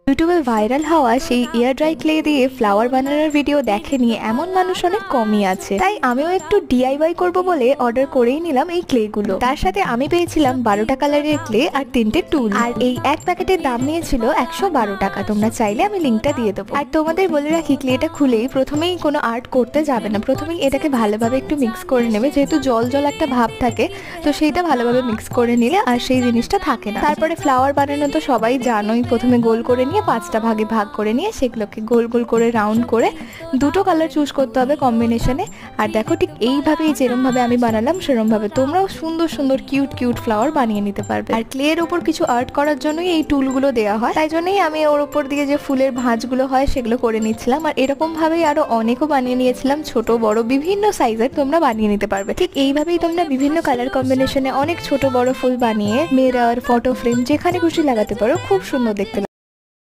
ইউটিউবে ভাইরাল হওয়া সেই এয়ার ড্রাই ক্লে দিয়ে ফ্লাওয়ার বানানোর ভিডিও দেখেনি এমন মানুষ অনেক কমই আছে। তাই আমিও একটু ডিআইওয়াই করব বলে অর্ডার করেই নিলাম এই ক্লে গুলো। তার সাথে আমি পেয়েছিলাম 12টা কালারের ক্লে আর 3টে টুল। আর এই এক প্যাকেটের দাম নিয়েছিল 112 টাকা। তোমরা চাইলে আমি লিঙ্কটা দিয়ে দেবো। আর তোমাদের বলে রাখি, ক্লেটা খুলেই প্রথমেই কোনো আর্ট করতে যাবে না। প্রথমেই এটাকে ভালোভাবে একটু মিক্স করে নেবে, যেহেতু জল জল একটা ভাব থাকে, তো সেইটা ভালোভাবে মিক্স করে নিলে আর সেই জিনিসটা থাকে না। তারপরে ফ্লাওয়ার বানানো তো সবাই জানোই, প্রথমে গোল করে নিয়ে 5টা ভাগে ভাগ করে নিয়ে সেগুলোকে গোল গোল করে রাউন্ড করে দুটো কালার চুজ করতে হবে কম্বিনেশনে। আর দেখো, ঠিক এইভাবেই যেরকম ভাবে আমি বানালাম সেরকম ভাবে তোমরাও সুন্দর সুন্দর কিউট কিউট ফ্লাওয়ার বানিয়ে নিতে পারবে। আর ক্লে এর উপর কিছু আর্ট করার জন্যই এই টুলগুলো দেওয়া হয়, তাই জন্যই আমি ওর উপর দিয়ে যে ফুলের ভাঁজগুলো হয় সেগুলো করে নিচ্ছিলাম। আর এরকম ভাবেই আরো অনেকও বানিয়ে নিয়েছিলাম, ছোট বড় বিভিন্ন সাইজের তোমরা বানিয়ে নিতে পারবে। ঠিক এইভাবেই তোমরা বিভিন্ন কালার কম্বিনেশনে অনেক ছোট বড় ফুল বানিয়ে মিরর, ফটো ফ্রেম যেখানে খুশি লাগাতে পারো, খুব সুন্দর দেখতে।